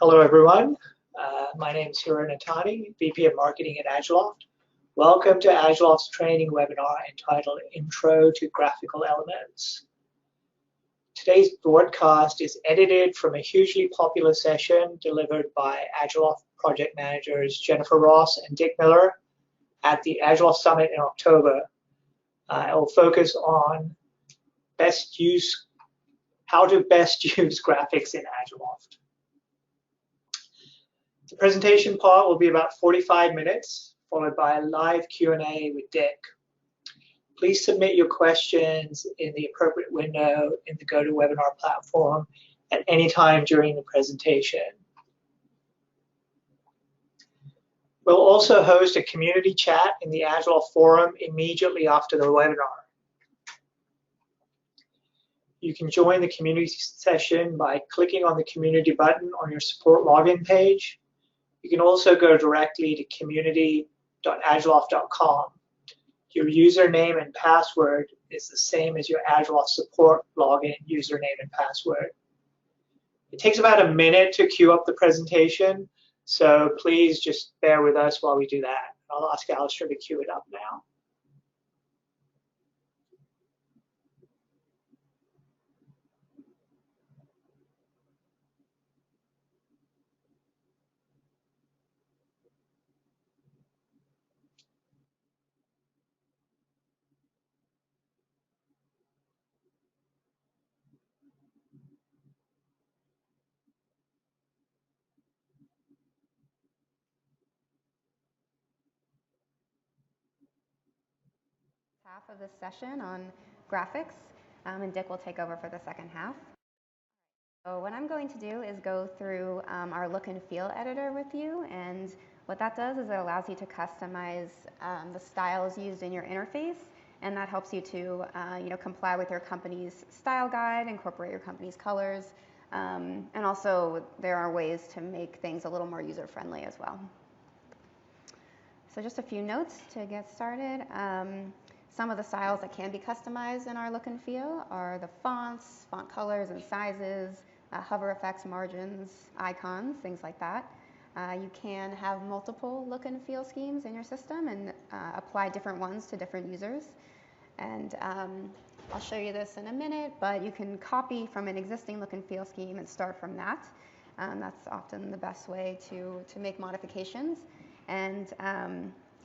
Hello, everyone. My name is Hiro Natani, VP of Marketing at Agiloft. Welcome to Agiloft's training webinar entitled Intro to Graphical Elements. Today's broadcast is edited from a hugely popular session delivered by Agiloft project managers Jennifer Ross and Dick Miller at the Agiloft Summit in October. It will focus on how to best use graphics in Agiloft. The presentation part will be about 45 minutes, followed by a live Q&A with Dick. Please submit your questions in the appropriate window in the GoToWebinar platform at any time during the presentation. We'll also host a community chat in the Agiloft forum immediately after the webinar. You can join the community session by clicking on the community button on your support login page. You can also go directly to community.agiloft.com. Your username and password is the same as your Agiloft support login username and password. It takes about a minute to queue up the presentation, so please just bear with us while we do that. I'll ask Alistair to queue it up now. Half of this session on graphics, and Dick will take over for the second half. So what I'm going to do is go through our look and feel editor with you, and what that does is it allows you to customize the styles used in your interface, and that helps you to comply with your company's style guide, incorporate your company's colors, and also there are ways to make things a little more user-friendly as well. So just a few notes to get started. Some of the styles that can be customized in our look and feel are the fonts, font colors and sizes, hover effects, margins, icons, things like that. You can have multiple look and feel schemes in your system and apply different ones to different users. And I'll show you this in a minute, but you can copy from an existing look and feel scheme and start from that. That's often the best way to make modifications. And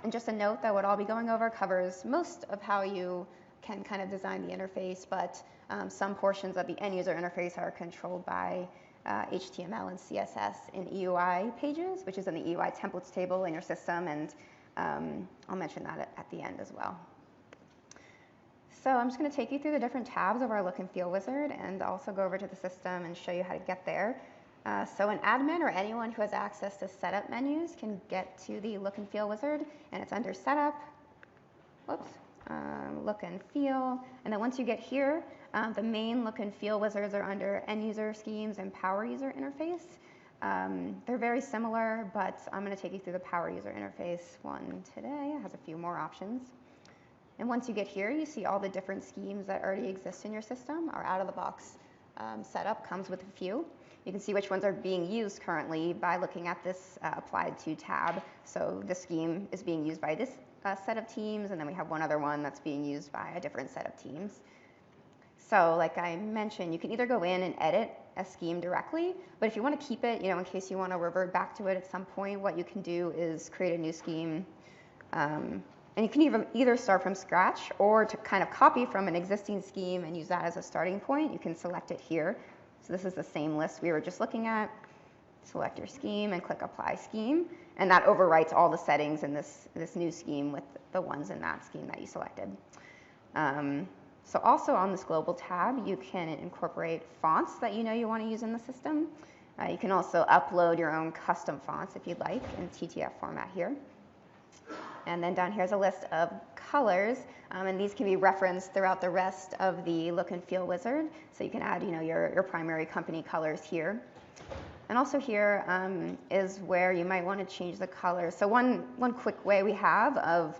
just a note that what I'll be going over covers most of how you can kind of design the interface, but some portions of the end user interface are controlled by HTML and CSS in EUI pages, which is in the EUI templates table in your system, and I'll mention that at the end as well. So I'm just going to take you through the different tabs of our look and feel wizard and also go over to the system and show you how to get there. So an admin or anyone who has access to setup menus can get to the look and feel wizard, and it's under setup, look and feel, and then once you get here, the main look and feel wizards are under end user schemes and power user interface. They're very similar, but I'm going to take you through the power user interface one today. It has a few more options. And once you get here, you see all the different schemes that already exist in your system. Our out-of-the-box setup comes with a few. You can see which ones are being used currently by looking at this applied to tab. So this scheme is being used by this set of teams, and then we have one other one that's being used by a different set of teams. So like I mentioned, you can either go in and edit a scheme directly, but if you want to keep it, in case you want to revert back to it at some point, what you can do is create a new scheme. And you can either start from scratch or to kind of copy from an existing scheme and use that as a starting point. You can select it here. So this is the same list we were just looking at. Select your scheme and click Apply Scheme, and that overwrites all the settings in this new scheme with the ones in that scheme that you selected. So also on this global tab, you can incorporate fonts that you want to use in the system. You can also upload your own custom fonts if you'd like in TTF format here. And then down here's a list of colors, and these can be referenced throughout the rest of the look and feel wizard. So you can add, your primary company colors here. And also here is where you might want to change the colors. So one quick way we have of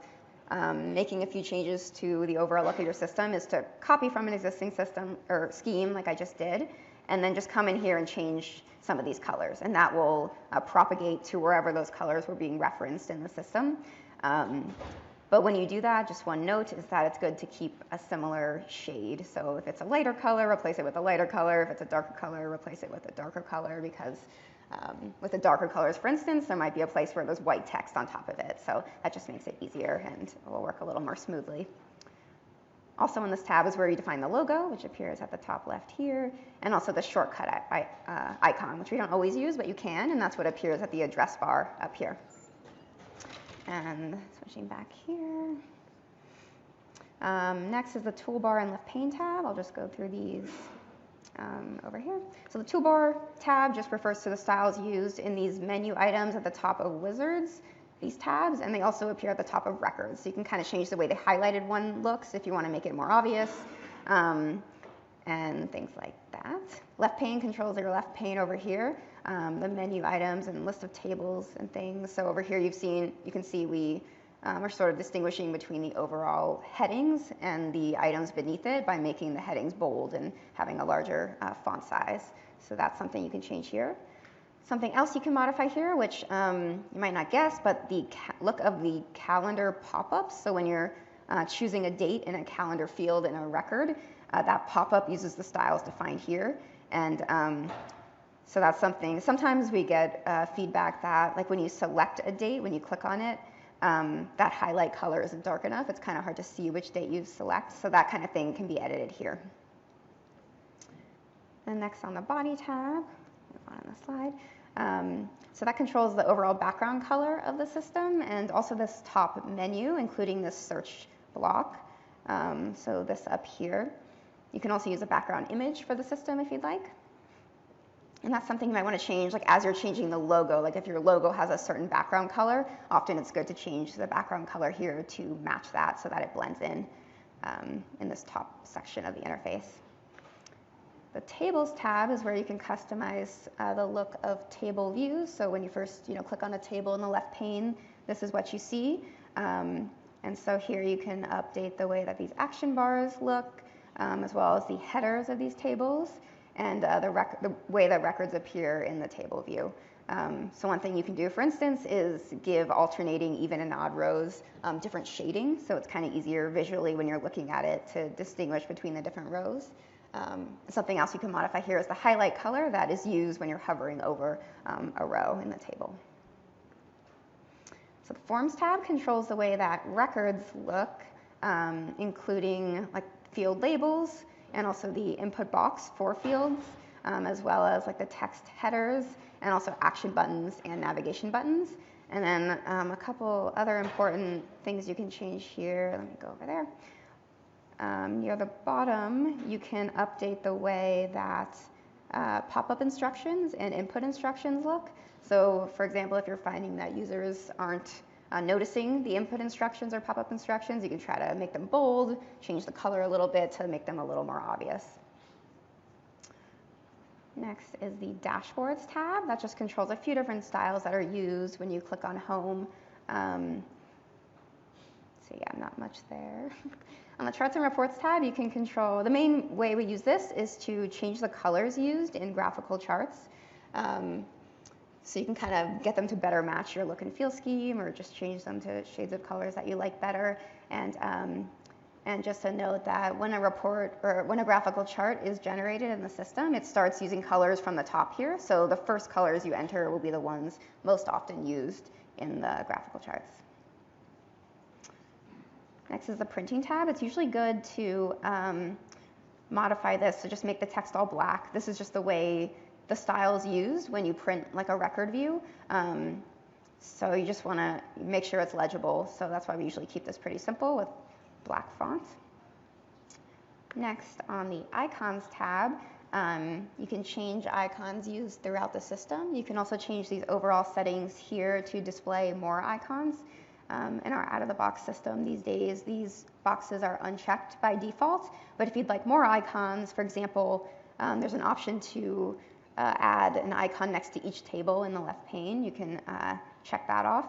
making a few changes to the overall look of your system is to copy from an existing system or scheme like I just did, and then just come in here and change some of these colors, and that will propagate to wherever those colors were being referenced in the system. But when you do that, just one note is that it's good to keep a similar shade. So if it's a lighter color, replace it with a lighter color. If it's a darker color, replace it with a darker color, because with the darker colors, for instance, there might be a place where there's white text on top of it. So that just makes it easier and it will work a little more smoothly. Also in this tab is where you define the logo, which appears at the top left here, and also the shortcut icon, which we don't always use, but you can, and that's what appears at the address bar up here. And switching back here. Next is the toolbar and left pane tab. I'll just go through these over here. So the toolbar tab just refers to the styles used in these menu items at the top of wizards, these tabs, and they also appear at the top of records. So you can kind of change the way the highlighted one looks if you want to make it more obvious, and things like that. Left pane controls your left pane over here, the menu items and list of tables and things. So over here you can see we are sort of distinguishing between the overall headings and the items beneath it by making the headings bold and having a larger font size. So that's something you can change here. Something else you can modify here, which you might not guess, but the look of the calendar pop-ups. So when you're choosing a date in a calendar field in a record, that pop-up uses the styles defined here. And so that's something, sometimes we get feedback that, like when you select a date, when you click on it, that highlight color isn't dark enough. It's kind of hard to see which date you select. So that kind of thing can be edited here. And next on the body tab, move on the slide. So that controls the overall background color of the system and also this top menu, including this search block. So this up here. You can also use a background image for the system if you'd like. And that's something you might want to change, like as you're changing the logo. Like if your logo has a certain background color, often it's good to change the background color here to match that so that it blends in this top section of the interface. The Tables tab is where you can customize the look of table views. So when you first click on a table in the left pane, this is what you see. And so here you can update the way that these action bars look, as well as the headers of these tables, and the way that records appear in the table view. So one thing you can do, for instance, is give alternating even and odd rows different shading. So it's kind of easier visually when you're looking at it to distinguish between the different rows. Something else you can modify here is the highlight color that is used when you're hovering over a row in the table. So the Forms tab controls the way that records look, including like field labels and also the input box for fields, as well as like the text headers and also action buttons and navigation buttons. And then a couple other important things you can change here. Let me go over there. Near the bottom, you can update the way that pop-up instructions and input instructions look. So for example, if you're finding that users aren't noticing the input instructions or pop-up instructions, you can try to make them bold, change the color a little bit to make them a little more obvious. Next is the Dashboards tab. That just controls a few different styles that are used when you click on Home. So yeah, not much there. On the Charts and Reports tab, you can control, the main way we use this is to change the colors used in graphical charts. So you can kind of get them to better match your look and feel scheme, or just change them to shades of colors that you like better. And just a note that when a report or when a graphical chart is generated in the system, it starts using colors from the top here. So the first colors you enter will be the ones most often used in the graphical charts. Next is the Printing tab. It's usually good to modify this to just make the text all black. This is just the way the style is used when you print like a record view. So you just want to make sure it's legible. So that's why we usually keep this pretty simple with black font. Next, on the Icons tab, you can change icons used throughout the system. You can also change these overall settings here to display more icons. In our out-of-the-box system these days, these boxes are unchecked by default, but if you'd like more icons, for example, there's an option to add an icon next to each table in the left pane. You can check that off.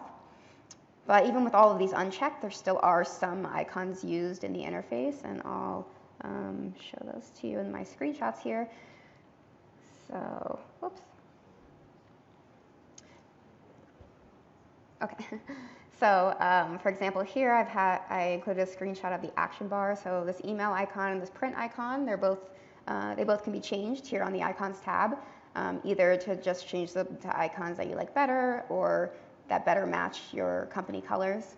But even with all of these unchecked, there still are some icons used in the interface, and I'll show those to you in my screenshots here. So, whoops. Okay. So, for example, here I included a screenshot of the action bar. So this email icon and this print icon, they both can be changed here on the icons tab, either to just change them to icons that you like better or that better match your company colors.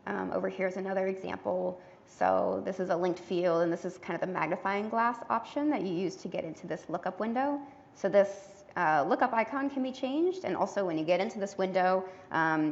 Over here is another example. So this is a linked field, and this is kind of the magnifying glass option that you use to get into this lookup window. So this lookup icon can be changed, and also when you get into this window,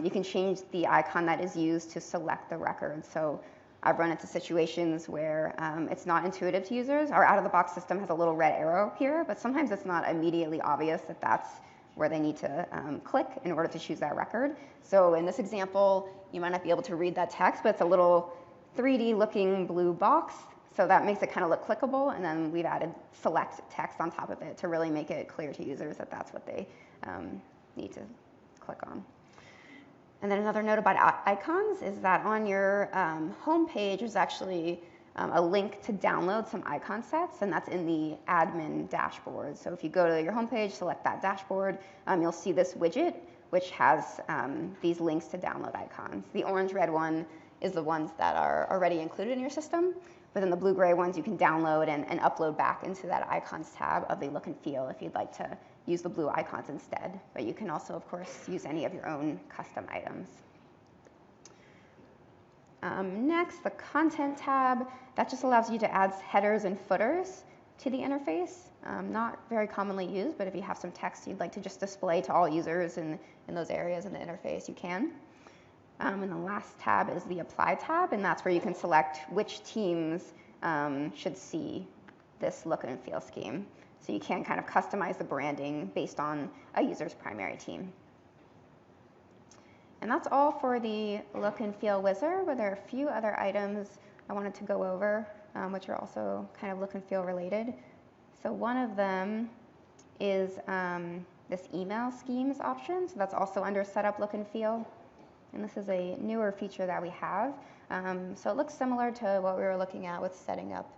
you can change the icon that is used to select the record. So I've run into situations where it's not intuitive to users. Our out-of-the-box system has a little red arrow here, but sometimes it's not immediately obvious that that's where they need to click in order to choose that record. So in this example, you might not be able to read that text, but it's a little 3D looking blue box. So that makes it kind of look clickable, and then we've added select text on top of it to really make it clear to users that that's what they need to click on. And then another note about icons is that on your home page there's actually a link to download some icon sets, and that's in the admin dashboard. So if you go to your home page, select that dashboard, you'll see this widget which has these links to download icons. The orange-red one is the ones that are already included in your system, but then the blue-gray ones you can download and upload back into that icons tab of the look and feel if you'd like to use the blue icons instead. But you can also, of course, use any of your own custom items. Next, the content tab. That just allows you to add headers and footers to the interface. Not very commonly used, but if you have some text you'd like to just display to all users in those areas in the interface, you can. And the last tab is the Apply tab, and that's where you can select which teams should see this look and feel scheme. So you can kind of customize the branding based on a user's primary team. And that's all for the look and feel wizard, but there are a few other items I wanted to go over, which are also kind of look and feel related. So one of them is this email schemes option. So that's also under setup look and feel. And this is a newer feature that we have. So it looks similar to what we were looking at with setting up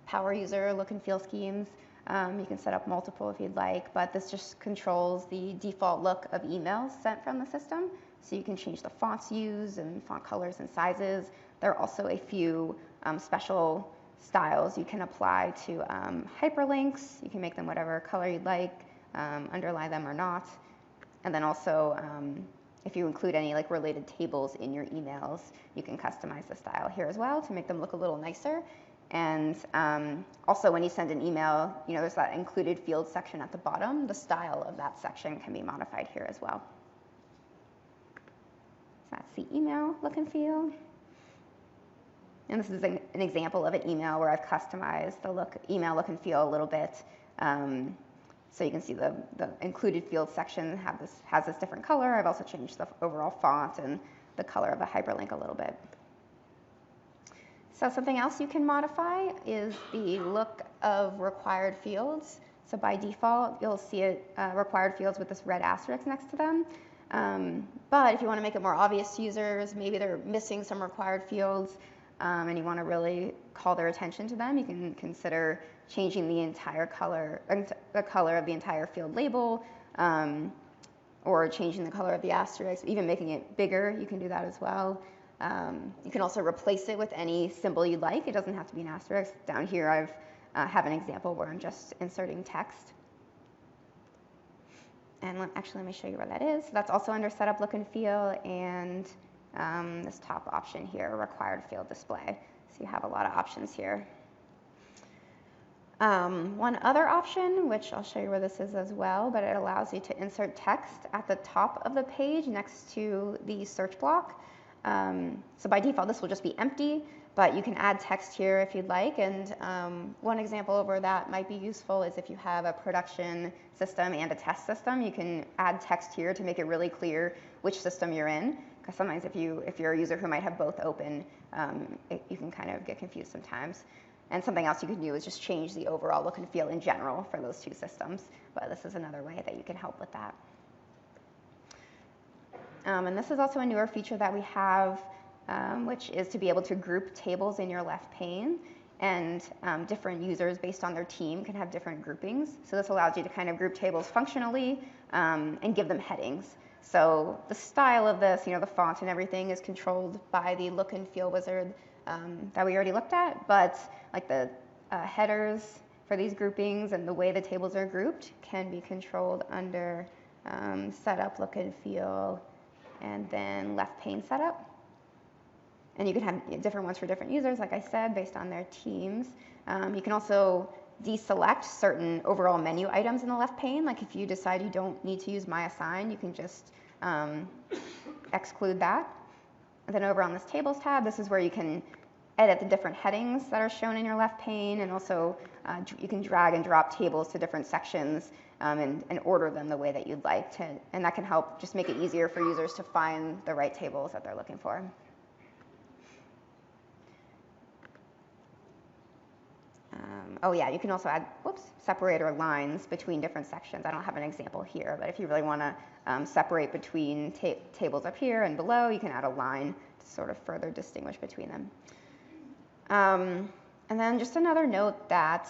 power user look and feel schemes. You can set up multiple if you'd like, but this just controls the default look of emails sent from the system. So you can change the fonts used and font colors and sizes. There are also a few special styles you can apply to hyperlinks. You can make them whatever color you'd like, underline them or not. And then also, if you include any like related tables in your emails, you can customize the style here as well to make them look a little nicer. And also when you send an email, there's that included field section at the bottom. The style of that section can be modified here as well. So that's the email look and feel. And this is an example of an email where I've customized the email look and feel a little bit. So you can see the included field section has this different color. I've also changed the overall font and the color of the hyperlink a little bit. So something else you can modify is the look of required fields. So by default, you'll see it required fields with this red asterisk next to them. But if you want to make it more obvious to users, maybe they're missing some required fields, and you want to really call their attention to them, you can consider changing the entire color, the color of the entire field label, or changing the color of the asterisk, even making it bigger. You can do that as well. You can also replace it with any symbol you'd like. It doesn't have to be an asterisk. Down here I have an example where I'm just inserting text. And actually let me show you where that is. So that's also under setup look and feel, and this top option here, required field display. So you have a lot of options here. One other option, which I'll show you where this is as well, but it allows you to insert text at the top of the page next to the search block. So by default, this will just be empty, but you can add text here if you'd like. And one example where that might be useful is if you have a production system and a test system, you can add text here to make it really clear which system you're in. Because sometimes if you're a user who might have both open, you can kind of get confused sometimes. And something else you can do is just change the overall look and feel in general for those two systems. But this is another way that you can help with that. And this is also a newer feature that we have, which is to be able to group tables in your left pane. and different users based on their team can have different groupings. So this allows you to kind of group tables functionally and give them headings. So the style of this, the font and everything is controlled by the look and feel wizard that we already looked at, but like the headers for these groupings and the way the tables are grouped can be controlled under setup, look and feel, and then left pane setup. And you can have different ones for different users, like I said, based on their teams. You can also deselect certain overall menu items in the left pane. Like if you decide you don't need to use My Assign, you can just exclude that. And then over on this Tables tab, this is where you can edit the different headings that are shown in your left pane, and also you can drag and drop tables to different sections and order them the way that you'd like to, and that can help just make it easier for users to find the right tables that they're looking for. Oh yeah, you can also add, separator lines between different sections. I don't have an example here, but if you really want to separate between tables up here and below, you can add a line to sort of further distinguish between them. And then just another note that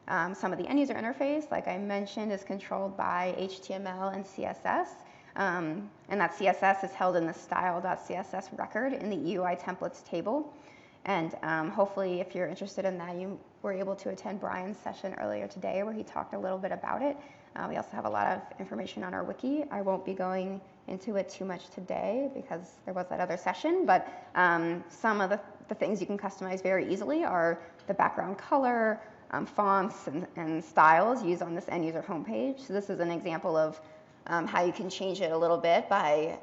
some of the end user interface, like I mentioned, is controlled by HTML and CSS. And that CSS is held in the style.css record in the EUI templates table. And hopefully, if you're interested in that, you were able to attend Brian's session earlier today where he talked a little bit about it. We also have a lot of information on our wiki. I won't be going into it too much today because there was that other session, but some of the things you can customize very easily are the background color, fonts, and styles used on this end user homepage. So this is an example of how you can change it a little bit by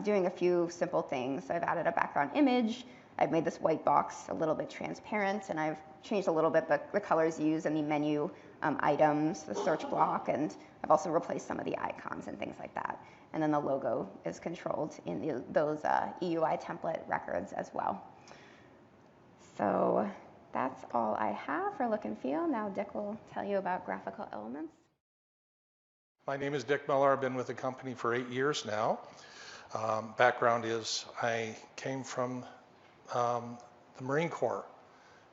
doing a few simple things. So I've added a background image. I've made this white box a little bit transparent, and I've changed a little bit the colors used in the menu items, the search block, and I've also replaced some of the icons and things like that. And then the logo is controlled in those EUI template records as well. So that's all I have for look and feel. Now Dick will tell you about graphical elements. My name is Dick Miller. I've been with the company for 8 years now. Background is I came from the Marine Corps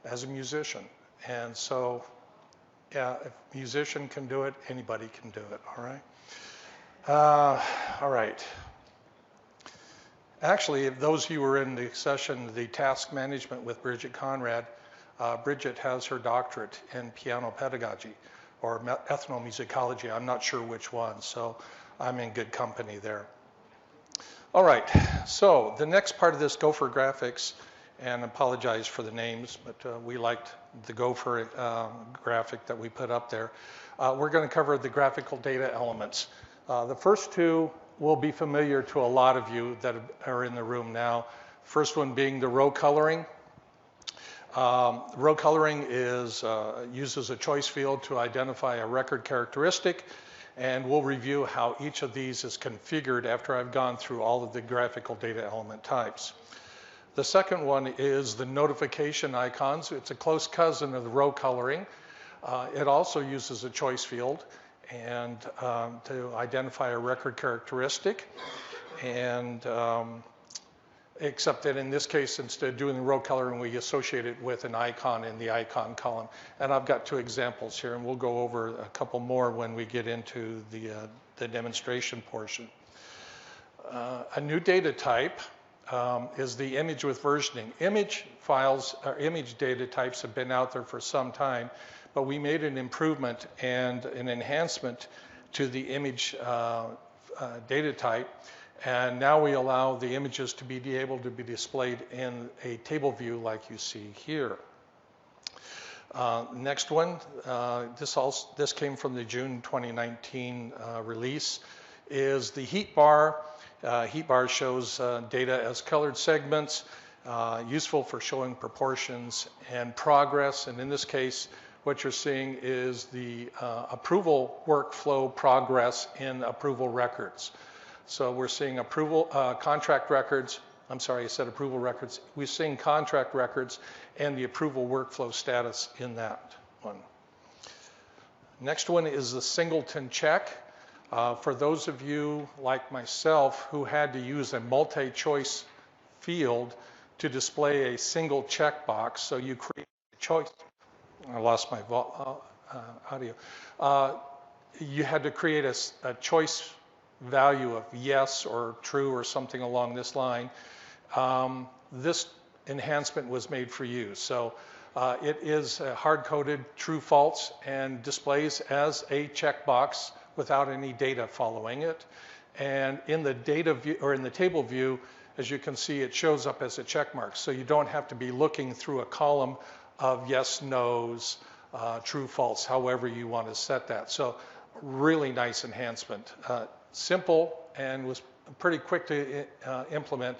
as a musician. And so, yeah, if a musician can do it, anybody can do it, all right? All right. Actually, if those of you who were in the session, the task management with Brigitte Conrad, Brigitte has her doctorate in piano pedagogy or ethnomusicology. I'm not sure which one, so I'm in good company there. All right, so the next part of this Gopher graphics, and apologize for the names, but we liked the Gopher graphic that we put up there. We're going to cover the graphical data elements. The first two will be familiar to a lot of you that are in the room now. First one being the row coloring. Row coloring uses a choice field to identify a record characteristic, and we'll review how each of these is configured after I've gone through all of the graphical data element types. The second one is the notification icons. It's a close cousin of the row coloring. It also uses a choice field and to identify a record characteristic, and except that in this case, instead of doing the row coloring, we associate it with an icon in the icon column. And I've got two examples here, and we'll go over a couple more when we get into the demonstration portion. A new data type is the image with versioning. Image files or image data types have been out there for some time, but we made an improvement and an enhancement to the image data type, and now we allow the images to be able to be displayed in a table view like you see here. Next one, this came from the June 2019 release, is the heat bar. Heat bar shows data as colored segments, useful for showing proportions and progress. And in this case, what you're seeing is the approval workflow progress in approval records. So we're seeing approval contract records. I'm sorry, I said approval records. We're seeing contract records and the approval workflow status in that one. Next one is the singleton check. For those of you like myself who had to use a multi-choice field to display a single checkbox, so you create a choice I lost my audio. You had to create a choice value of yes or true or something along this line. This enhancement was made for you. So it is hard-coded true false and displays as a checkbox without any data following it. And in the data view, or in the table view, as you can see, it shows up as a check mark. So you don't have to be looking through a column of yes, no's, true, false, however you want to set that. So really nice enhancement. Simple and was pretty quick to implement,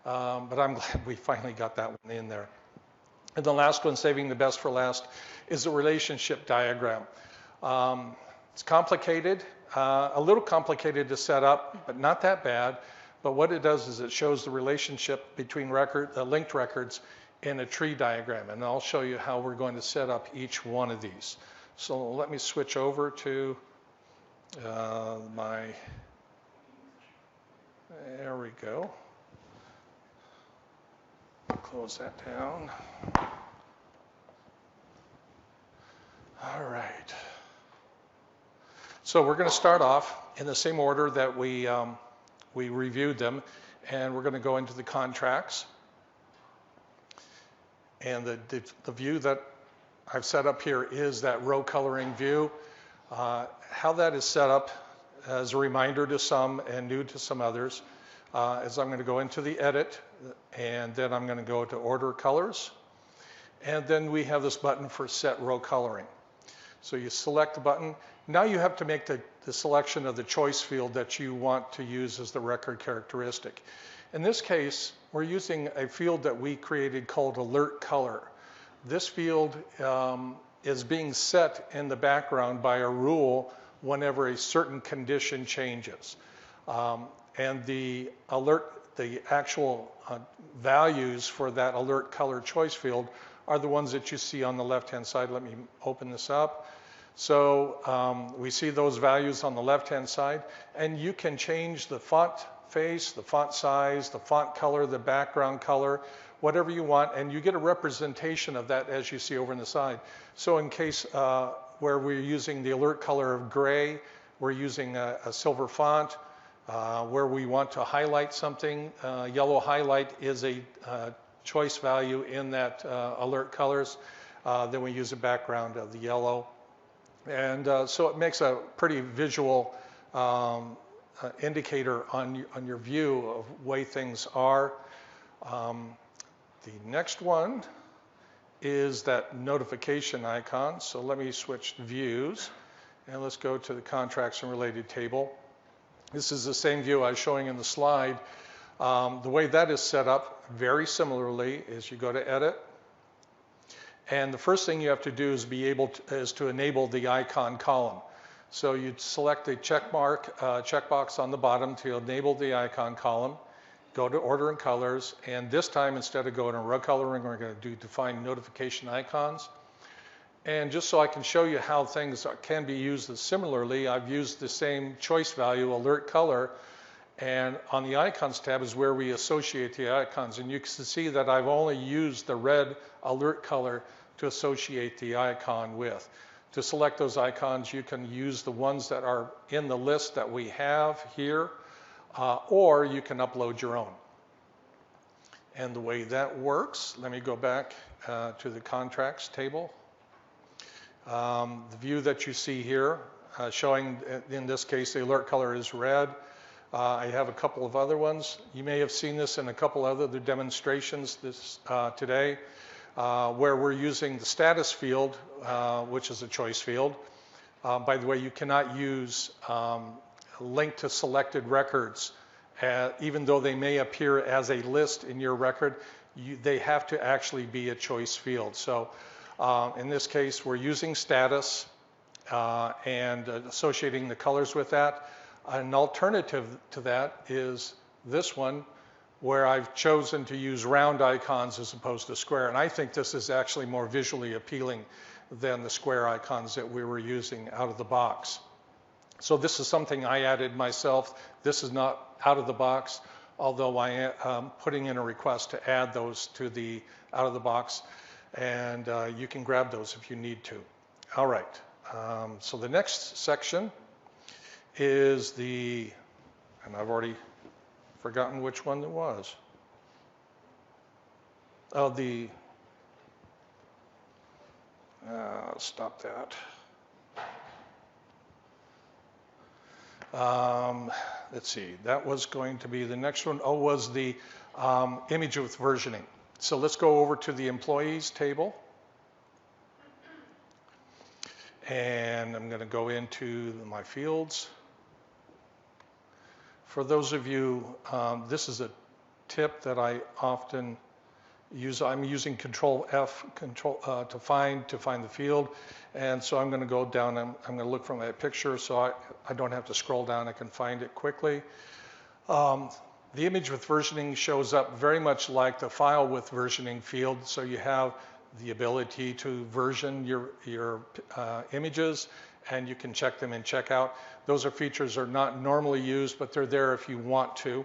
but I'm glad we finally got that one in there. And the last one, saving the best for last, is a relationship diagram. It's complicated, a little complicated to set up, but not that bad. But what it does is it shows the relationship between linked records in a tree diagram. And I'll show you how we're going to set up each one of these. So let me switch over to there we go. Close that down. All right. So we're going to start off in the same order that we reviewed them, and we're going to go into the contracts. And the view that I've set up here is that row coloring view. How that is set up, as a reminder to some and new to some others, is I'm going to go into the edit, and then I'm going to go to order colors. And then we have this button for set row coloring. So you select the button. Now you have to make the selection of the choice field that you want to use as the record characteristic. In this case, we're using a field that we created called alert color. This field is being set in the background by a rule whenever a certain condition changes. And the actual values for that alert color choice field are the ones that you see on the left-hand side. Let me open this up. So we see those values on the left-hand side, and you can change the font face, the font size, the font color, the background color, whatever you want, and you get a representation of that as you see over on the side. So in case where we're using the alert color of gray, we're using a silver font. Where we want to highlight something, yellow highlight is a choice value in that alert colors. Then we use a background of the yellow. And so it makes a pretty visual indicator on your view of the way things are. The next one is that notification icon. So let me switch views, and let's go to the contracts and related table. This is the same view I was showing in the slide. The way that is set up, very similarly, is you go to Edit. And the first thing you have to do is to enable the icon column. So you select a checkbox on the bottom to enable the icon column. Go to Order and Colors. And this time, instead of going to row coloring, we're going to do define notification icons. And just so I can show you how things can be used similarly, I've used the same choice value, alert color, and on the icons tab is where we associate the icons. And you can see that I've only used the red alert color to associate the icon with. To select those icons, you can use the ones that are in the list that we have here, or you can upload your own. And the way that works, let me go back to the contracts table. The view that you see here, showing in this case the alert color is red. I have a couple of other ones. You may have seen this in a couple other demonstrations today, where we're using the status field, which is a choice field. By the way, you cannot use link to selected records, even though they may appear as a list in your record. They have to actually be a choice field. So in this case, we're using status and associating the colors with that. An alternative to that is this one, where I've chosen to use round icons as opposed to square. And I think this is actually more visually appealing than the square icons that we were using out of the box. So this is something I added myself. This is not out of the box, although I am putting in a request to add those to the out of the box. And you can grab those if you need to. All right, so the next section is and I've already forgotten which one it was. Oh, stop that. Let's see, that was going to be the next one. Oh, was the image with versioning. So let's go over to the employees table. And I'm going to go into my fields. For those of you, this is a tip that I often use. I'm using Control F to find the field. And so I'm going to go down, I'm going to look for my picture so I don't have to scroll down, I can find it quickly. The image with versioning shows up very much like the file with versioning field. So you have the ability to version your images, and you can check them in checkout. Those are features that are not normally used, but they're there if you want to.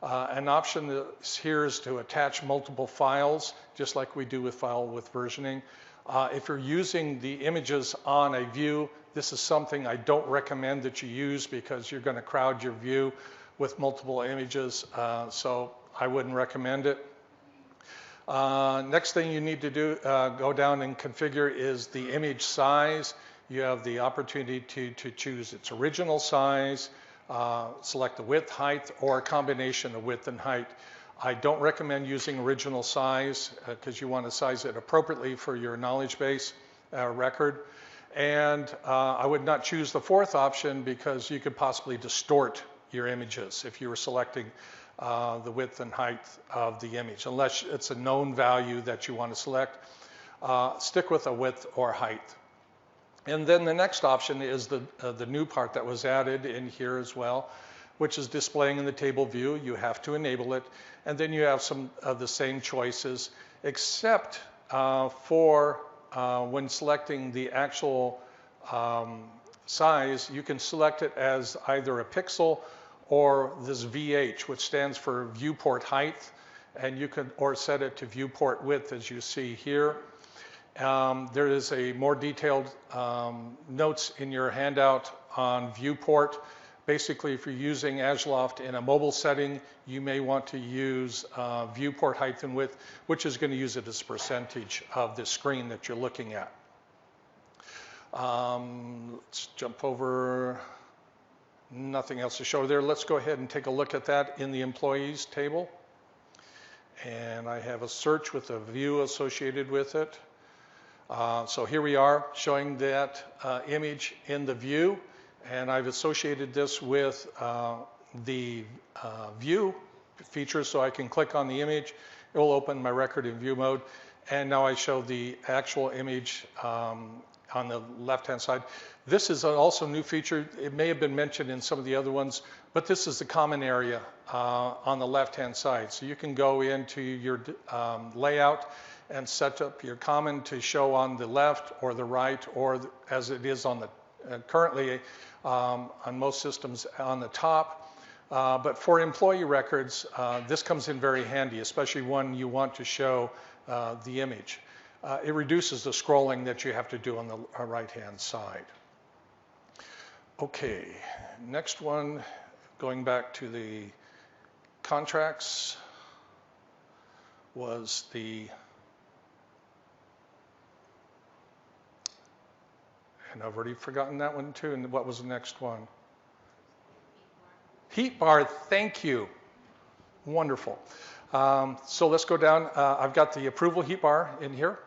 An option here is to attach multiple files, just like we do with file with versioning. If you're using the images on a view, this is something I don't recommend that you use because you're going to crowd your view with multiple images, so I wouldn't recommend it. Next thing you need to do, go down and configure is the image size. You have the opportunity to choose its original size, select the width, height, or a combination of width and height. I don't recommend using original size because you want to size it appropriately for your knowledge base record. And I would not choose the fourth option because you could possibly distort your images if you were selecting the width and height of the image, unless it's a known value that you want to select. Stick with a width or height. And then the next option is the new part that was added in here as well, which is displaying in the table view. You have to enable it. And then you have some of the same choices, except for when selecting the actual size, you can select it as either a pixel or this VH, which stands for viewport height, and you can or set it to viewport width, as you see here. There is a more detailed notes in your handout on viewport. Basically, if you're using Agiloft in a mobile setting, you may want to use viewport height and width, which is going to use it as a percentage of the screen that you're looking at. Let's jump over. Nothing else to show there. Let's go ahead and take a look at that in the employees table. And I have a search with a view associated with it. So here we are showing that image in the view. And I've associated this with the view feature, so I can click on the image. It will open my record in view mode. And now I show the actual image on the left-hand side. This is also a new feature. It may have been mentioned in some of the other ones, but this is the common area on the left-hand side. So you can go into your layout and set up your common to show on the left or the right, or as it is on the currently on most systems on the top. But for employee records, this comes in very handy, especially when you want to show the image. It reduces the scrolling that you have to do on the right-hand side. Okay, next one, going back to the contracts, was the, and I've already forgotten that one too, and what was the next one? Heat bar, thank you. Wonderful. So let's go down. I've got the approval heat bar in here.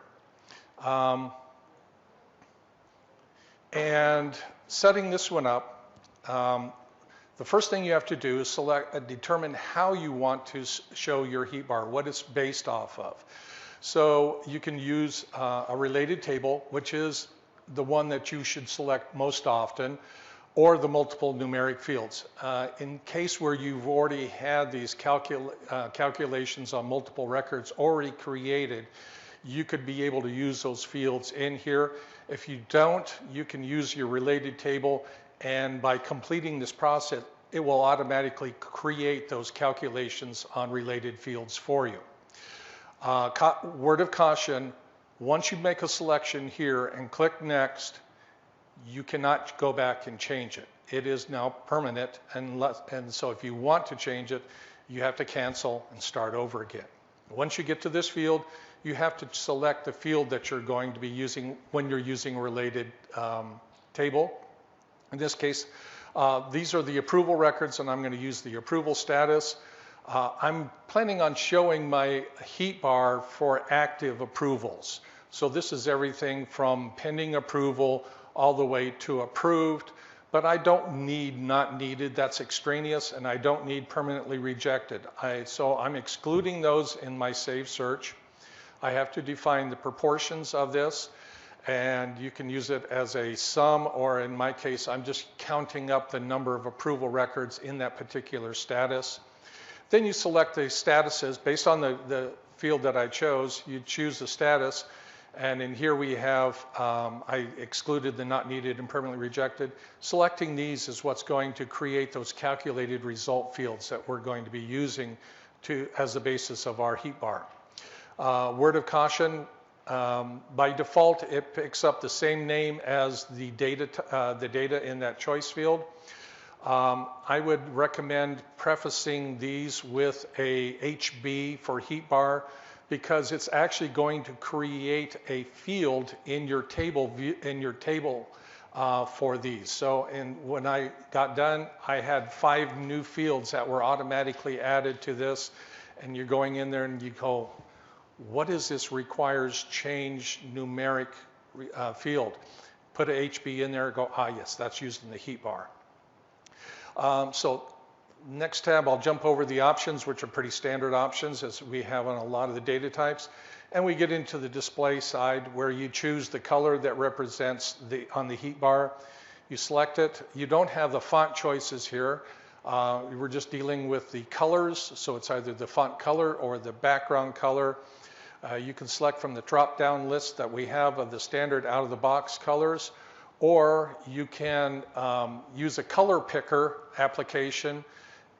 And setting this one up, the first thing you have to do is determine how you want to show your heat bar, what it's based off of. So you can use a related table, which is the one that you should select most often, or the multiple numeric fields. In case where you've already had these calculations on multiple records already created, you could be able to use those fields in here. If you don't, you can use your related table, and by completing this process, it will automatically create those calculations on related fields for you. Word of caution, Once you make a selection here and click next, you cannot go back and change it. It is now permanent, and so if you want to change it, you have to cancel and start over again. Once you get to this field, you have to select the field that you're going to be using when you're using a related table. In this case, these are the approval records, and I'm going to use the approval status. I'm planning on showing my heat bar for active approvals. So this is everything from pending approval all the way to approved, but I don't need not needed, that's extraneous, and I don't need permanently rejected. So I'm excluding those in my save search. I have to define the proportions of this, and you can use it as a sum, or in my case, I'm just counting up the number of approval records in that particular status. Then you select the statuses based on the field that I chose. You choose the status, and in here we have, I excluded the not needed and permanently rejected. Selecting these is what's going to create those calculated result fields that we're going to be using as the basis of our heat bar. Word of caution, by default, it picks up the same name as the data in that choice field. I would recommend prefacing these with a HB for heat bar, because it's actually going to create a field in your table for these. So when I got done, I had 5 new fields that were automatically added to this, and you're going in there and you go, what is this requires change numeric field? Put a HB in there, go, yes, that's used in the heat bar. So next tab, I'll jump over the options, which are pretty standard options as we have on a lot of the data types. And we get into the display side where you choose the color that represents on the heat bar. You select it. You don't have the font choices here. We're just dealing with the colors. So it's either the font color or the background color. You can select from the drop-down list that we have of the standard out-of-the-box colors, or you can use a color picker application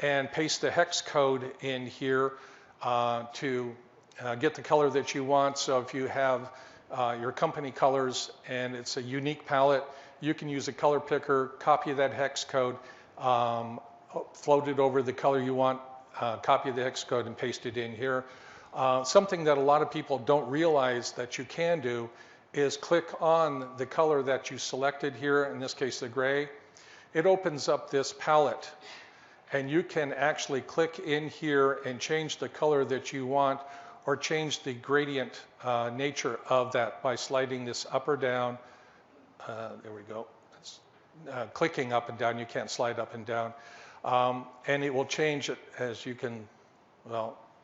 and paste the hex code in here to get the color that you want. So if you have your company colors and it's a unique palette, you can use a color picker, copy that hex code, float it over the color you want, copy the hex code and paste it in here. Something that a lot of people don't realize that you can do is click on the color that you selected here, in this case the gray. It opens up this palette, and you can actually click in here and change the color that you want, or change the gradient nature of that by sliding this up or down. There we go. It's, clicking up and down, you can't slide up and down. And it will change it, as you can,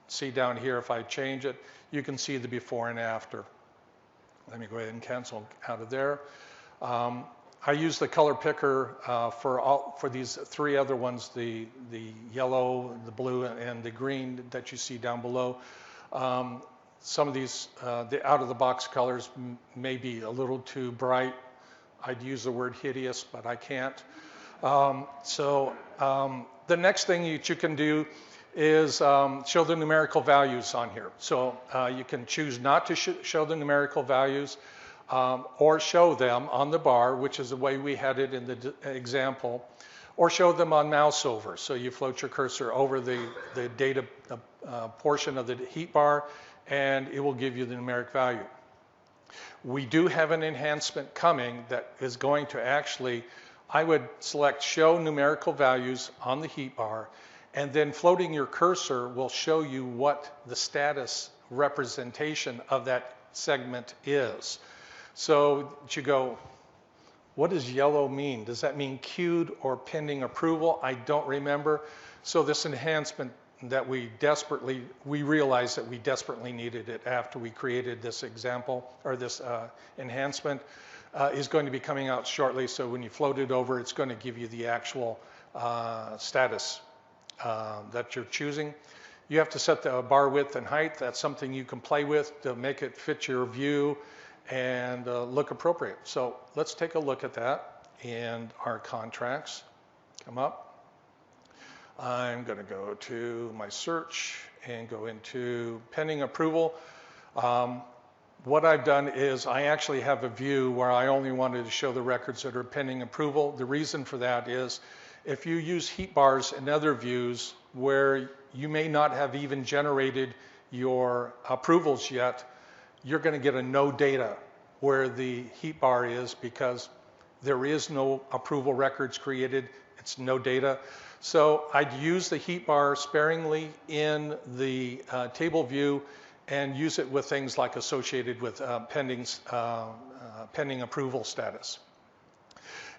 see down here. If I change it, you can see the before and after. Let me go ahead and cancel out of there. I use the color picker for these 3 other ones, the yellow, the blue, and the green that you see down below. Some of these, the out-of-the-box colors may be a little too bright. I'd use the word hideous, but I can't. The next thing that you can do is show the numerical values on here. So you can choose not to show the numerical values or show them on the bar, which is the way we had it in the example, or show them on mouse over. So you float your cursor over the data portion of the heat bar, and it will give you the numeric value. We do have an enhancement coming that is going to actually, I would select show numerical values on the heat bar, and then floating your cursor will show you what the status representation of that segment is. So you go, what does yellow mean? Does that mean queued or pending approval? I don't remember. So this enhancement that we realized that we desperately needed it after we created this example, or this enhancement, is going to be coming out shortly. So when you float it over, it's going to give you the actual status that you're choosing. You have to set the bar width and height. That's something you can play with to make it fit your view and look appropriate. So let's take a look at that. And our contracts come up. I'm going to go to my search and go into pending approval. what I've done is I actually have a view where I only wanted to show the records that are pending approval. The reason for that is if you use heat bars in other views where you may not have even generated your approvals yet, you're going to get a no data where the heat bar is because there is no approval records created. It's no data. So I'd use the heat bar sparingly in the table view and use it with things like associated with pending approval status.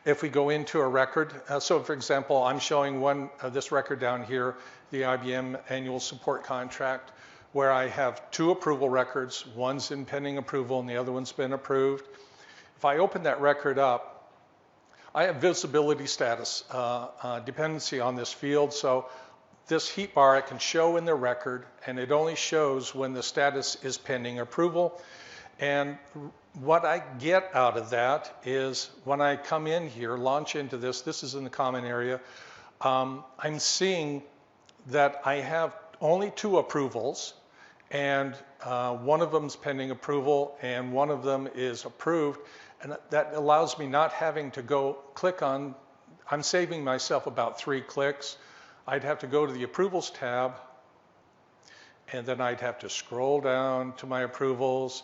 If we go into a record, so for example, I'm showing this record down here, the IBM annual support contract, where I have 2 approval records. One's in pending approval and the other one's been approved. If I open that record up, I have visibility status dependency on this field. So this heat bar I can show in the record, and it only shows when the status is pending approval. And what I get out of that is when I come in here, launch into this is in the common area, I'm seeing that I have only 2 approvals, and one of them is pending approval and one of them is approved. And that allows me not having to go click on, I'm saving myself about 3 clicks. I'd have to go to the approvals tab, and then I'd have to scroll down to my approvals.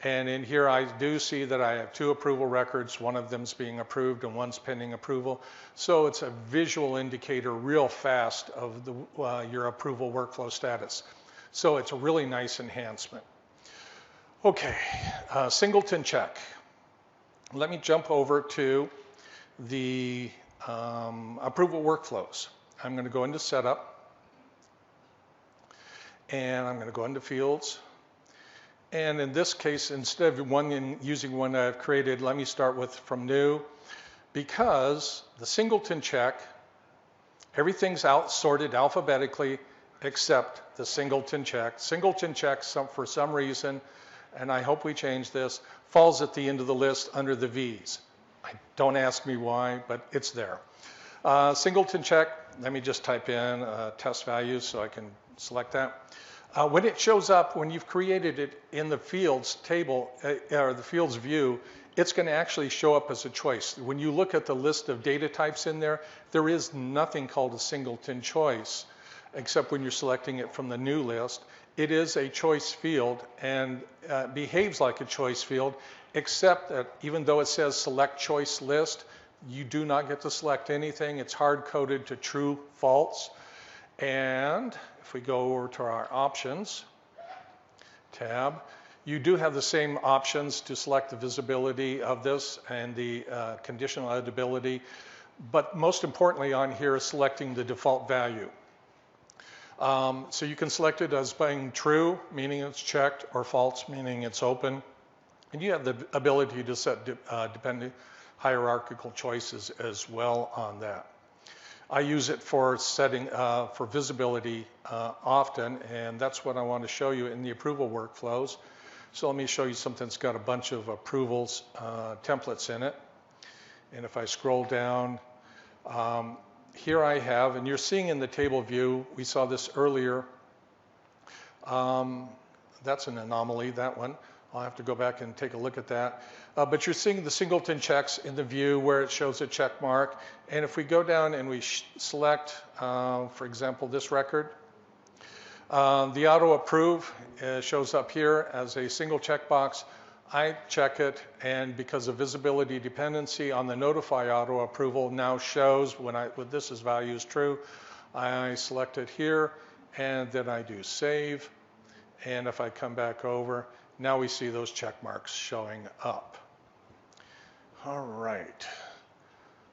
And in here I do see that I have 2 approval records. One of them's being approved and one's pending approval. So it's a visual indicator real fast of your approval workflow status. So it's a really nice enhancement. Okay, singleton check. Let me jump over to the approval workflows. I'm going to go into setup, and I'm going to go into fields. And in this case, instead of using one that I've created, let me start with from new, because the singleton check, everything's sorted alphabetically except the singleton check. Singleton check, for some reason, and I hope we change this, falls at the end of the list under the V's. Don't ask me why, but it's there. Singleton check, let me just type in test values so I can select that. When it shows up, when you've created it in the fields table, or the fields view, it's going to actually show up as a choice. When you look at the list of data types in there, there is nothing called a singleton choice, except when you're selecting it from the new list. It is a choice field and behaves like a choice field, except that even though it says select choice list, you do not get to select anything. It's hard-coded to true, false. And if we go over to our options tab, you do have the same options to select the visibility of this and the conditional editability. But most importantly on here is selecting the default value. So you can select it as being true, meaning it's checked, or false, meaning it's open. And you have the ability to set dependent hierarchical choices as well on that. I use it for setting for visibility often, and that's what I want to show you in the approval workflows. So let me show you something that's got a bunch of approvals templates in it. And if I scroll down, here I have, and you're seeing in the table view, we saw this earlier. That's an anomaly, that one. I'll have to go back and take a look at that. But you're seeing the singleton checks in the view where it shows a check mark. And if we go down and we select, for example, this record, the auto approve shows up here as a single checkbox. I check it, and because of visibility dependency on the notify auto approval now shows when this is value is true, I select it here, and then I do save. And if I come back over, now we see those check marks showing up. All right.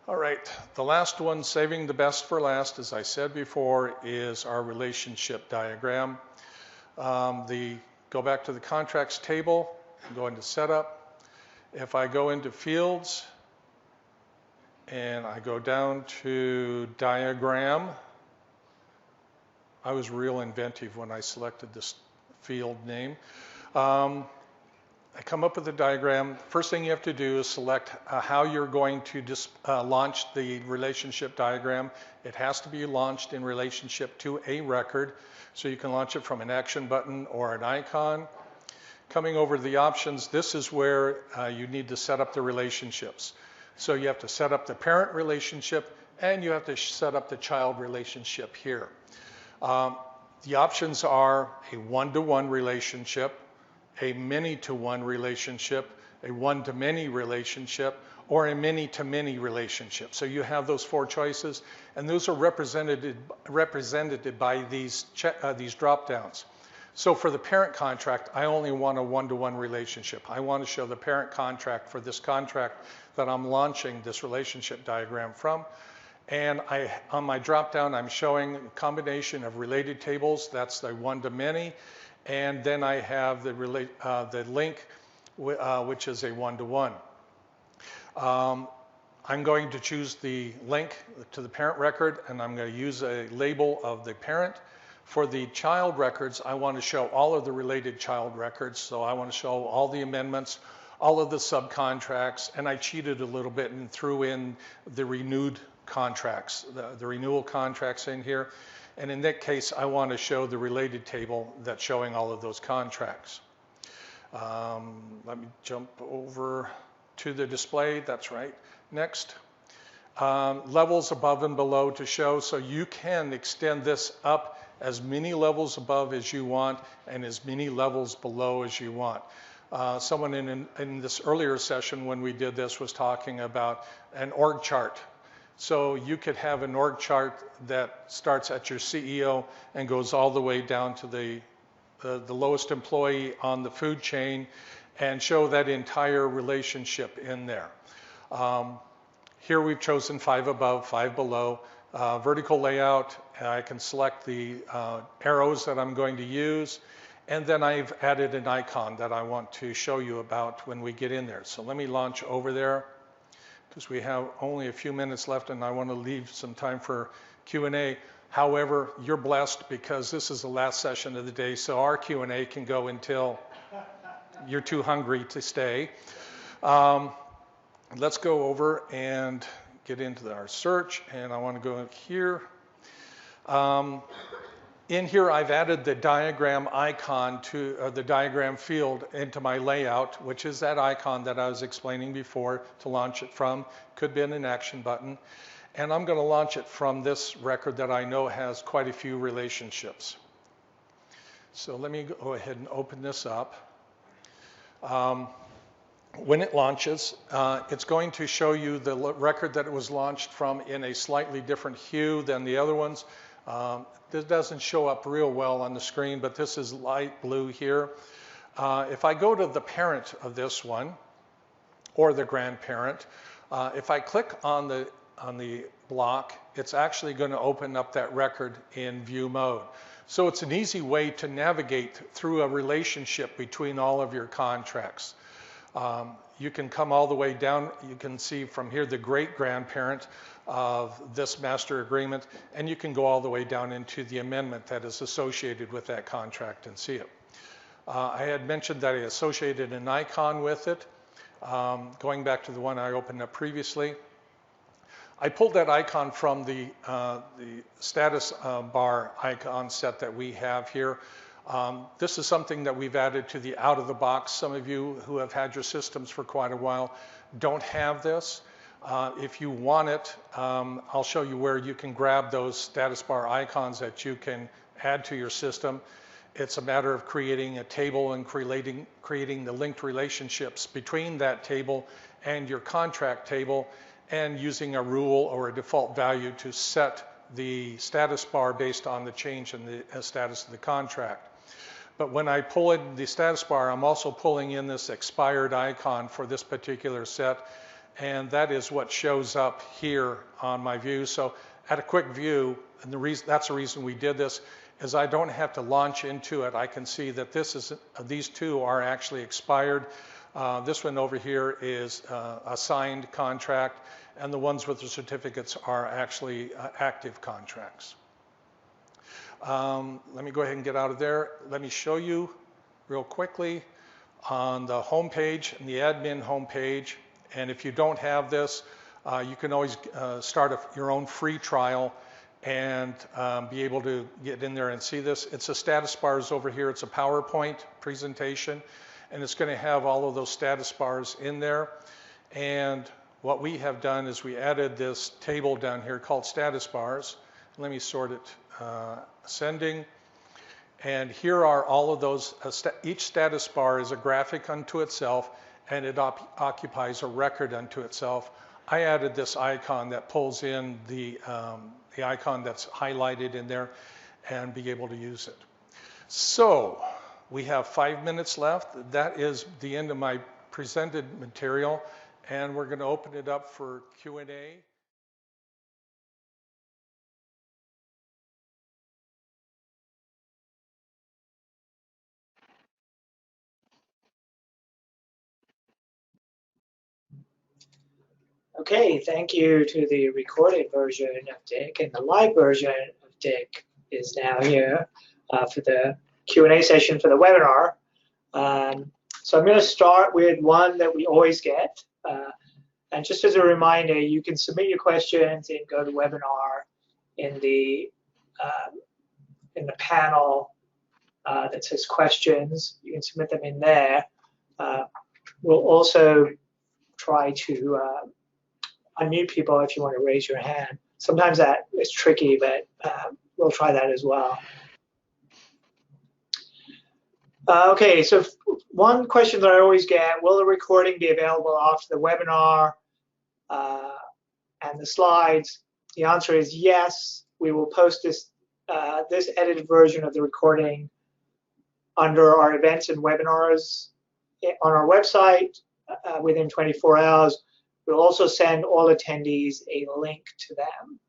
All right, the last one, saving the best for last, as I said before, is our relationship diagram. Go back to the contracts table and go into setup. If I go into fields and I go down to diagram, I was real inventive when I selected this field name. I come up with a diagram. First thing you have to do is select how you're going to launch the relationship diagram. It has to be launched in relationship to a record. So you can launch it from an action button or an icon. Coming over to the options, this is where you need to set up the relationships. So you have to set up the parent relationship and you have to set up the child relationship here. The options are a one-to-one relationship, a many-to-one relationship, a one-to-many relationship, or a many-to-many relationship. So you have those 4 choices, and those are represented by these drop-downs. So for the parent contract, I only want a one-to-one relationship. I want to show the parent contract for this contract that I'm launching this relationship diagram from. And on my drop-down, I'm showing a combination of related tables. That's the one-to-many. And then I have the link, which is a one-to-one. I'm going to choose the link to the parent record, and I'm going to use a label of the parent. For the child records, I want to show all of the related child records. So I want to show all the amendments, all of the subcontracts, and I cheated a little bit and threw in the renewed contracts, the renewal contracts in here. And in that case, I want to show the related table that's showing all of those contracts. Let me jump over to the display. That's right. Next. Levels above and below to show, so you can extend this up as many levels above as you want and as many levels below as you want. Someone in this earlier session when we did this was talking about an org chart. So you could have an org chart that starts at your CEO and goes all the way down to the lowest employee on the food chain and show that entire relationship in there. Here we've chosen 5 above, 5 below. Vertical layout, I can select the arrows that I'm going to use, and then I've added an icon that I want to show you about when we get in there. So let me launch over there, because we have only a few minutes left and I want to leave some time for Q&A. However, you're blessed because this is the last session of the day, so our Q&A can go until you're too hungry to stay. Let's go over and get into our search, and I want to go here. In here, I've added the diagram icon to the diagram field into my layout, which is that icon that I was explaining before to launch it from. Could be an action button. And I'm going to launch it from this record that I know has quite a few relationships. So let me go ahead and open this up. When it launches, it's going to show you the record that it was launched from in a slightly different hue than the other ones. This doesn't show up real well on the screen, but this is light blue here. If I go to the parent of this one, or the grandparent, if I click on the block, it's actually going to open up that record in view mode. So it's an easy way to navigate through a relationship between all of your contracts. You can come all the way down. You can see from here the great-grandparent of this master agreement, and you can go all the way down into the amendment that is associated with that contract and see it. I had mentioned that I associated an icon with it. Going back to the one I opened up previously, I pulled that icon from the status bar icon set that we have here. This is something that we've added to the out-of-the-box. Some of you who have had your systems for quite a while don't have this. If you want it, I'll show you where you can grab those status bar icons that you can add to your system. It's a matter of creating a table and creating the linked relationships between that table and your contract table, and using a rule or a default value to set the status bar based on the change in the status of the contract. But when I pull in the status bar, I'm also pulling in this expired icon for this particular set, and that is what shows up here on my view. So at a quick view, and that's the reason we did this, is I don't have to launch into it. I can see that these two are actually expired. This one over here is a signed contract, and the ones with the certificates are actually active contracts. Let me go ahead and get out of there. Let me show you real quickly on the home page, and the admin home page. And if you don't have this, you can always start your own free trial and be able to get in there and see this. It's a status bars over here. It's a PowerPoint presentation. and it's going to have all of those status bars in there. And what we have done is we added this table down here called status bars. Let me sort it ascending. And here are all of those, each status bar is a graphic unto itself, and it occupies a record unto itself. I added this icon that pulls in the icon that's highlighted in there and be able to use it. So we have 5 minutes left. That is the end of my presented material, and we're going to open it up for Q&A. Okay, thank you to the recorded version of Dick, and the live version of Dick is now here for the Q&A session for the webinar. So I'm going to start with one that we always get. And just as a reminder, you can submit your questions in GoToWebinar in the panel that says questions. You can submit them in there. We'll also try to unmute people if you want to raise your hand. Sometimes that is tricky, but we'll try that as well. Okay, so one question that I always get, will the recording be available after the webinar and the slides? The answer is yes. We will post this edited version of the recording under our events and webinars on our website within 24 hours. We'll also send all attendees a link to them.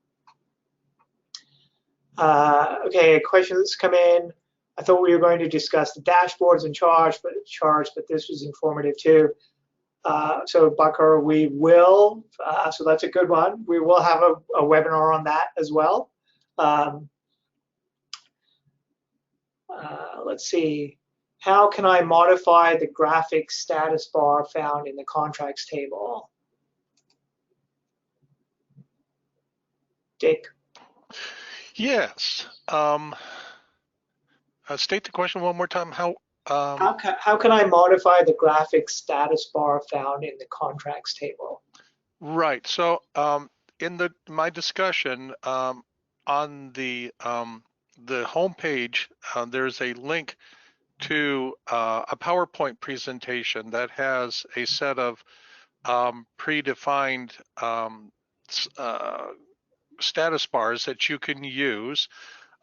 Okay, a question that's come in. I thought we were going to discuss the dashboards and charts, but this was informative too. So Bakar, we will, so that's a good one. We will have a webinar on that as well. Let's see. How can I modify the graphic status bar found in the contracts table? Dick? Yes. State the question one more time. How can I modify the graphic status bar found in the contracts table? Right. So in my discussion on the home page, there's a link to a PowerPoint presentation that has a set of predefined status bars that you can use.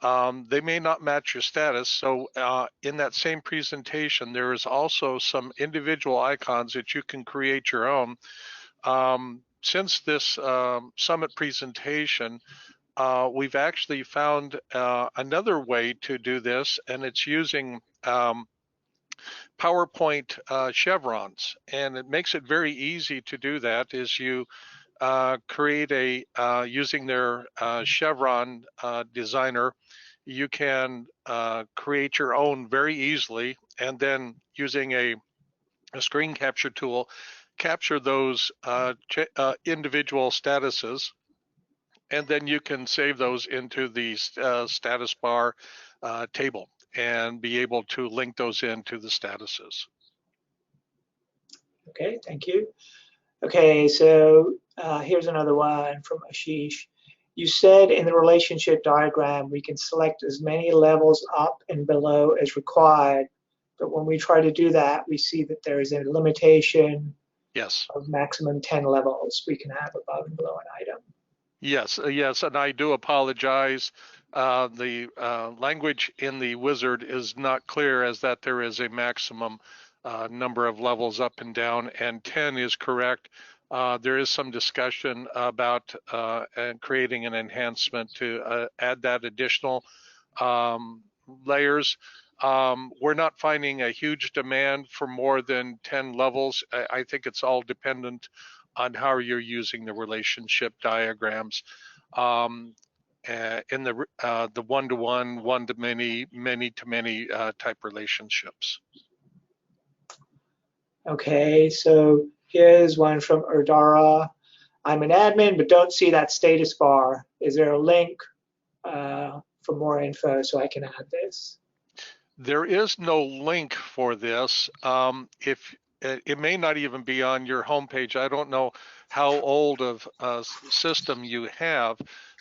They may not match your status, so in that same presentation there is also some individual icons that you can create your own. Since this summit presentation, we've actually found another way to do this, and it's using PowerPoint chevrons, and it makes it very easy to do that. Is you create using their chevron designer, you can create your own very easily, and then using a screen capture tool, capture those individual statuses, and then you can save those into the status bar table and be able to link those into the statuses. Okay, thank you. Okay, so here's another one from Ashish. You said in the relationship diagram we can select as many levels up and below as required, but when we try to do that, we see that there is a limitation of maximum 10 levels we can have above and below an item. Yes, yes, and I do apologize. The language in the wizard is not clear as that there is a maximum number of levels up and down, and 10 is correct. There is some discussion about creating an enhancement to add that additional layers. We're not finding a huge demand for more than 10 levels. I think it's all dependent on how you're using the relationship diagrams. In the one-to-one, one-to-many, many-to-many type relationships. Okay, so here's one from Erdara. I'm an admin, but don't see that status bar. Is there a link for more info so I can add this? There is no link for this. If it may not even be on your homepage. I don't know how old of a system you have.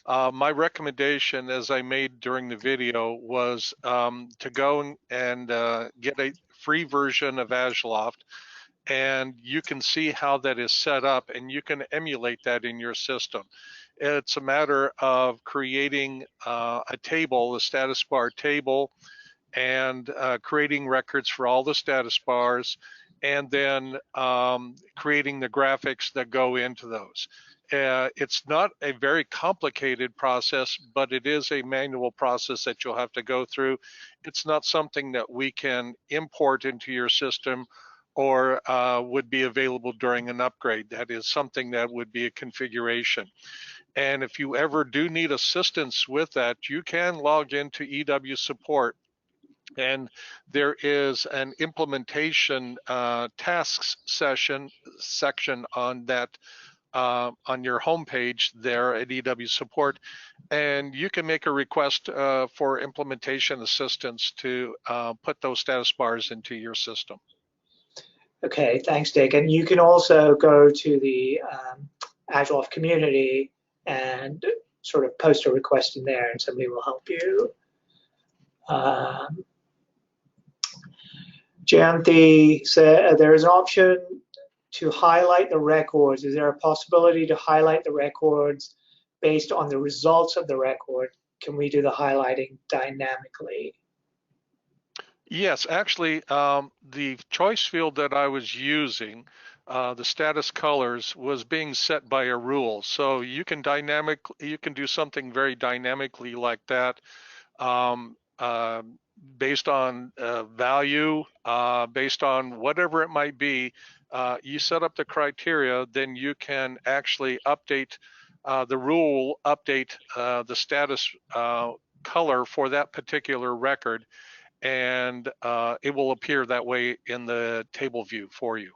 My recommendation, as I made during the video, was to go and get a free version of Agiloft, and you can see how that is set up, and you can emulate that in your system. It's a matter of creating a table, a status bar table, and creating records for all the status bars, and then creating the graphics that go into those. It's not a very complicated process, but it is a manual process that you'll have to go through. It's not something that we can import into your system or would be available during an upgrade. That is something that would be a configuration. And if you ever do need assistance with that, you can log into EW support, and there is an implementation tasks section on that on your homepage there at EW support, and you can make a request for implementation assistance to put those status bars into your system. Okay, thanks, Dick. And you can also go to the Agiloft community and sort of post a request in there, and somebody will help you. Janthi said there is an option to highlight the records. Is there a possibility to highlight the records based on the results of the record? Can we do the highlighting dynamically? Yes, actually, the choice field that I was using, the status colors, was being set by a rule. So you can do something very dynamically like that, based on value, based on whatever it might be. You set up the criteria, then you can actually update the rule, update the status color for that particular record, and it will appear that way in the table view for you.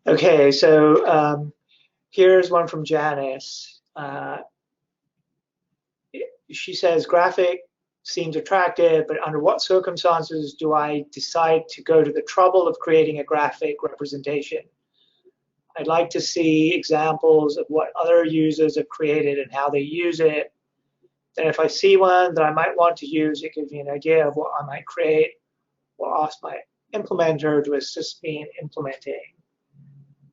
Okay, so here's one from Janice. She says, graphic seems attractive, but under what circumstances do I decide to go to the trouble of creating a graphic representation? I'd like to see examples of what other users have created and how they use it. And if I see one that I might want to use, it gives me an idea of what I might create, or ask my implementer to assist me in implementing.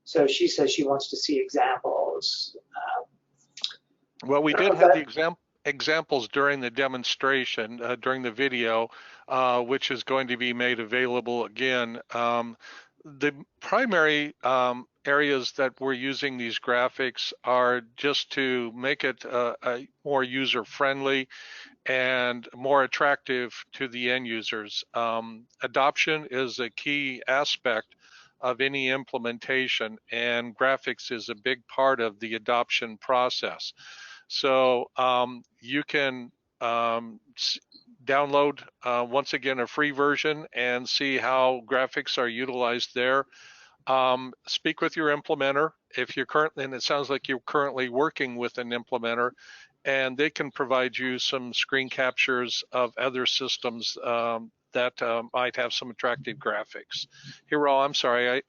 So she says she wants to see examples. Well, we did have the examples during the demonstration, during the video, which is going to be made available again. The primary areas that we're using these graphics are just to make it more user-friendly and more attractive to the end users. Adoption is a key aspect of any implementation, and graphics is a big part of the adoption process. So you can download, once again, a free version and see how graphics are utilized there. Speak with your implementer if you're currently, and it sounds like you're currently working with an implementer, and they can provide you some screen captures of other systems that might have some attractive graphics. Hiro, I'm sorry,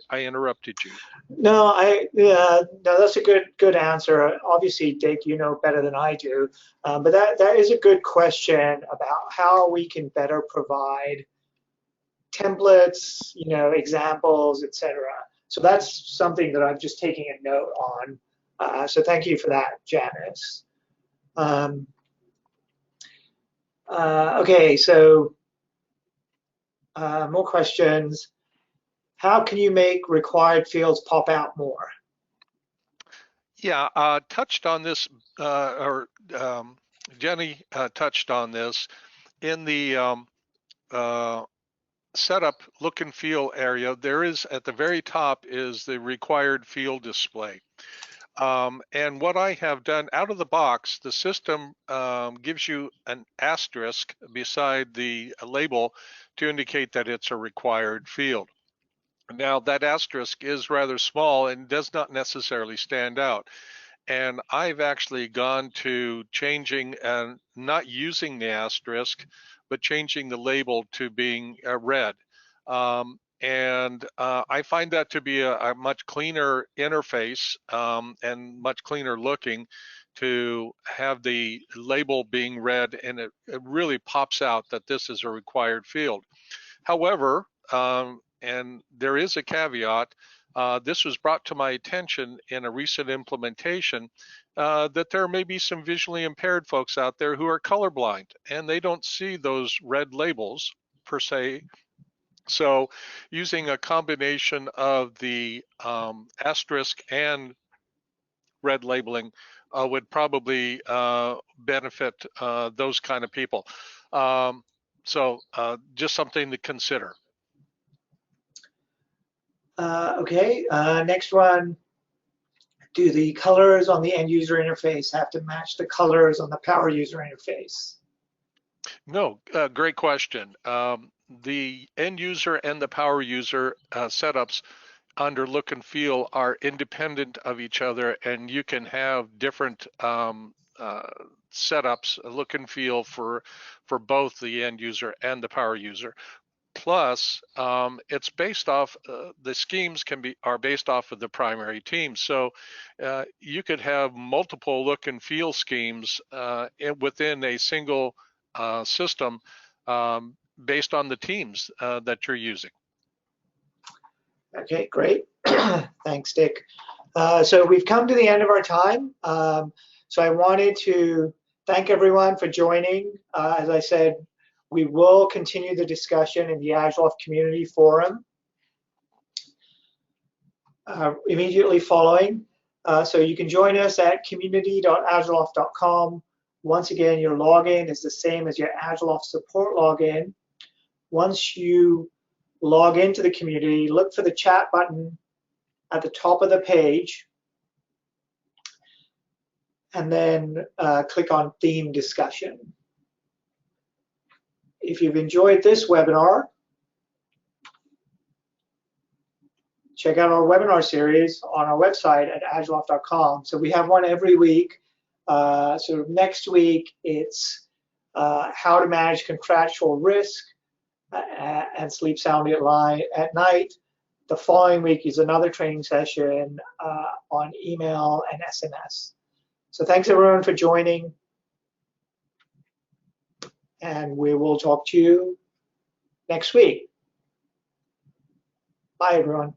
I interrupted you. No, no, that's a good answer. Obviously, Dick, you know better than I do, but that is a good question about how we can better provide templates, examples, etc. So that's something that I'm just taking a note on. So thank you for that, Janice. Okay, so more questions. How can you make required fields pop out more? Yeah, touched on this, Jenny touched on this in the setup look and feel area. There is, at the very top, is the required field display. And what I have done out of the box, the system gives you an asterisk beside the label to indicate that it's a required field. Now that asterisk is rather small and does not necessarily stand out. And I've actually gone to changing and not using the asterisk, but changing the label to being red. And I find that to be a much cleaner interface and much cleaner looking to have the label being red, and it really pops out that this is a required field. However, and there is a caveat, this was brought to my attention in a recent implementation that there may be some visually impaired folks out there who are colorblind and they don't see those red labels per se. So using a combination of the asterisk and red labeling would probably benefit those kind of people. So just something to consider. Okay, next one. Do the colors on the end user interface have to match the colors on the power user interface? No, great question. The end user and the power user setups under look and feel are independent of each other, and you can have different setups, look and feel for both the end user and the power user. Plus, it's based off the schemes are based off of the primary team. So you could have multiple look and feel schemes within a single system based on the teams that you're using. Okay, great. Thanks, Dick. So we've come to the end of our time. So I wanted to thank everyone for joining. As I said, we will continue the discussion in the Agiloft Community Forum immediately following. So you can join us at community.agiloft.com. Once again, your login is the same as your Agiloft support login. Once you log into the community, look for the chat button at the top of the page, and then click on theme discussion. If you've enjoyed this webinar, check out our webinar series on our website at agiloft.com. So we have one every week. So next week, it's how to manage contractual risk and sleep soundly at night. The following week is another training session on email and SMS. So thanks everyone for joining, and we will talk to you next week. Bye everyone.